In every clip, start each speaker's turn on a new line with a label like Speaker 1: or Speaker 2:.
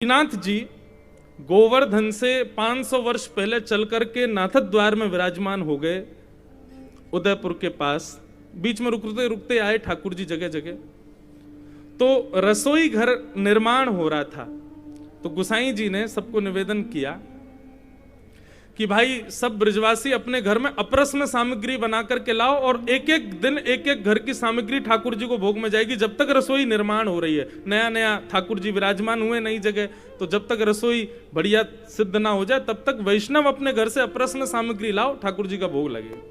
Speaker 1: नाथ जी गोवर्धन से 500 वर्ष पहले चल करके नाथद द्वार में विराजमान हो गए, उदयपुर के पास। बीच में रुकते रुकते आए ठाकुर जी जगह जगह। तो रसोई घर निर्माण हो रहा था, तो गुसाई जी ने सबको निवेदन किया कि भाई सब ब्रजवासी अपने घर में अपरस में सामग्री बना करके लाओ, और एक एक दिन एक एक घर की सामग्री ठाकुर जी को भोग में जाएगी जब तक रसोई निर्माण हो रही है। नया नया ठाकुर जी विराजमान हुए नई जगह, तो जब तक रसोई बढ़िया सिद्ध ना हो जाए तब तक वैष्णव अपने घर से अपरस में सामग्री लाओ, ठाकुर जी का भोग लगे।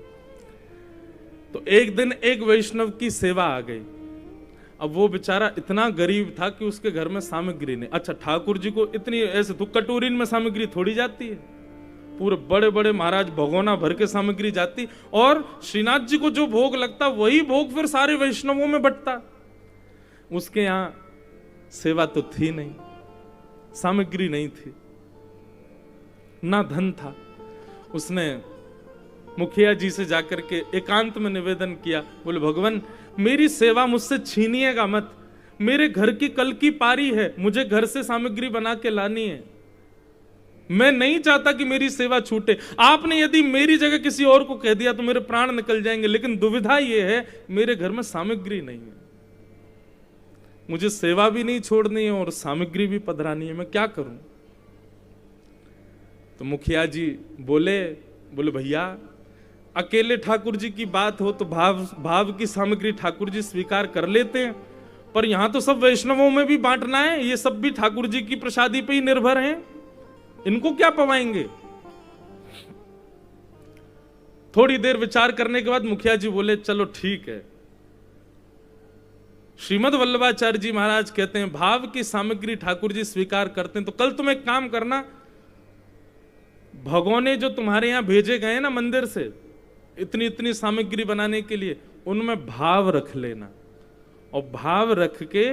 Speaker 1: तो एक दिन एक वैष्णव की सेवा आ गई। अब वो बेचारा इतना गरीब था कि उसके घर में सामग्री नहीं। अच्छा, ठाकुर जी को इतनी ऐसे तो कटोरीन में सामग्री थोड़ी जाती है, पूरे बड़े बड़े महाराज भगोना भर के सामग्री जाती, और श्रीनाथ जी को जो भोग लगता वही भोग फिर सारे वैष्णवों में बंटता। उसके यहां सेवा तो थी नहीं, सामग्री नहीं थी, ना धन था। उसने मुखिया जी से जाकर के एकांत में निवेदन किया, बोले भगवान मेरी सेवा मुझसे छीनिएगा मत, मेरे घर की कल की पारी है, मुझे घर से सामग्री बना के लानी है, मैं नहीं चाहता कि मेरी सेवा छूटे। आपने यदि मेरी जगह किसी और को कह दिया तो मेरे प्राण निकल जाएंगे, लेकिन दुविधा यह है मेरे घर में सामग्री नहीं है, मुझे सेवा भी नहीं छोड़नी है और सामग्री भी पधरानी है, मैं क्या करूं। तो मुखिया जी बोले भैया अकेले ठाकुर जी की बात हो तो भाव की सामग्री ठाकुर जी स्वीकार कर लेते हैं, पर यहां तो सब वैष्णवों में भी बांटना है, ये सब भी ठाकुर जी की प्रसादी पे ही निर्भर हैं, इनको क्या पवाएंगे। थोड़ी देर विचार करने के बाद मुखिया जी बोले चलो ठीक है। श्रीमद् वल्लभाचार्य जी महाराज कहते हैं भाव की सामग्री ठाकुर जी स्वीकार करते हैं, तो कल तुम एक काम करना, भगोने जो तुम्हारे यहां भेजे गए ना मंदिर से इतनी इतनी सामग्री बनाने के लिए, उनमें भाव रख लेना, और भाव रख के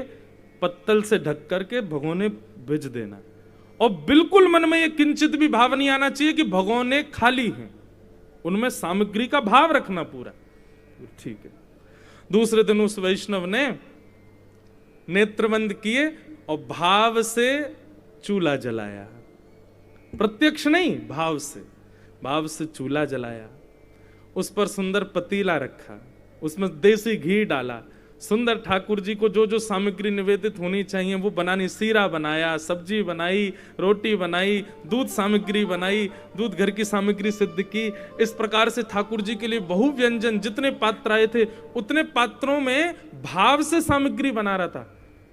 Speaker 1: पत्तल से ढक करके भगोने भेज देना, और बिल्कुल मन में ये किंचित भी भाव नहीं आना चाहिए कि भगोने खाली हैं, उनमें सामग्री का भाव रखना पूरा। ठीक है। दूसरे दिन उस वैष्णव ने नेत्रबंद किए और भाव से चूल्हा जलाया, प्रत्यक्ष नहीं, भाव से चूल्हा जलाया, उस पर सुंदर पतीला रखा, उसमें देसी घी डाला, सुंदर ठाकुर जी को जो जो सामग्री निवेदित होनी चाहिए वो बनानी, सीरा बनाया, सब्जी बनाई, रोटी बनाई, दूध सामग्री बनाई, दूध घर की सामग्री सिद्ध की। इस प्रकार से ठाकुर जी के लिए बहु व्यंजन, जितने पात्र आए थे उतने पात्रों में भाव से सामग्री बना रहा था।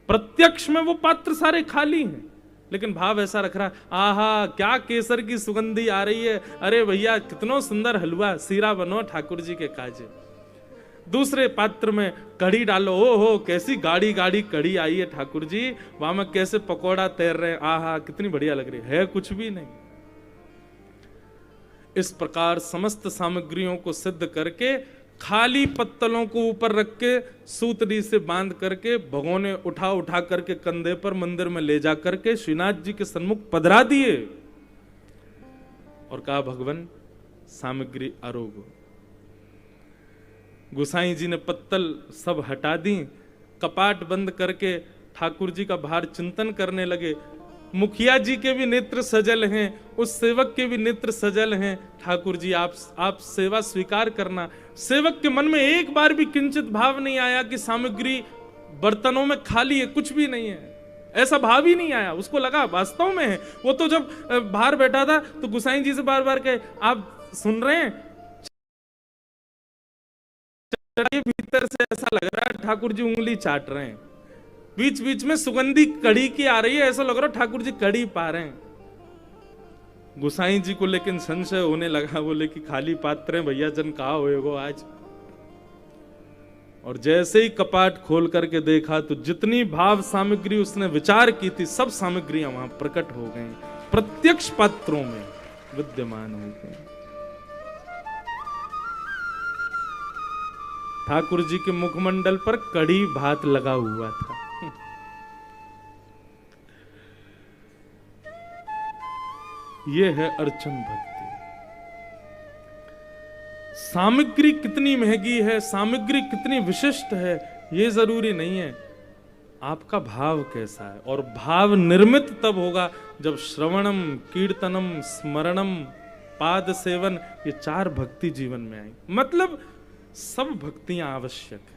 Speaker 1: प्रत्यक्ष में वो पात्र सारे खाली हैं, लेकिन भाव ऐसा रख रहा, आहा क्या केसर की सुगंधी आ रही है, अरे भैया कितना सुंदर हलवा सीरा बनो ठाकुर जी के काजे। दूसरे पात्र में कढ़ी डालो, ओ हो कैसी गाढ़ी गाढ़ी कढ़ी आई है ठाकुर जी, वहां में कैसे पकौड़ा तैर रहे हैं, आहा कितनी बढ़िया लग रही है कुछ भी नहीं। इस प्रकार समस्त सामग्रियों को सिद्ध करके खाली पत्तलों को ऊपर रख के सूतरी से बांध करके भगोने उठा उठा करके कंधे पर मंदिर में ले जा करके श्रीनाथ जी के सन्मुख पधरा दिए और कहा भगवान सामग्री आरोग्य। गुसाई जी ने पत्तल सब हटा दी, कपाट बंद करके ठाकुर जी का बाहर चिंतन करने लगे। मुखिया जी के भी नेत्र सजल हैं, उस सेवक के भी नेत्र सजल हैं, ठाकुर जी आप सेवा स्वीकार करना। सेवक के मन में एक बार भी किंचित भाव नहीं आया कि सामग्री बर्तनों में खाली है, कुछ भी नहीं है, ऐसा भाव ही नहीं आया। उसको लगा वास्तव में है। वो तो जब बाहर बैठा था तो गुसाई जी से बार बार कहे आप सुन रहे हैं, भीतर से ऐसा लग रहा है ठाकुर जी उंगली चाट रहे हैं, बीच बीच में सुगंधी कड़ी की आ रही है, ऐसा लग रहा है ठाकुर जी कड़ी पा रहे हैं। गुसाई जी को लेकिन संशय होने लगा, बोले कि खाली पात्र हैं भैया जन कहा होएगो आज। और जैसे ही कपाट खोल करके देखा तो जितनी भाव सामग्री उसने विचार की थी सब सामग्रियां वहां प्रकट हो गई, प्रत्यक्ष पात्रों में विद्यमान हो गई। ठाकुर जी के मुखमंडल पर कड़ी भात लगा हुआ था। यह है अर्चन भक्ति। सामग्री कितनी महंगी है, सामग्री कितनी विशिष्ट है, यह जरूरी नहीं है। आपका भाव कैसा है। और भाव निर्मित तब होगा जब श्रवणम, कीर्तनम, स्मरणम, पाद सेवन, ये 4 भक्ति जीवन में आई। मतलब सब भक्तियां आवश्यक है।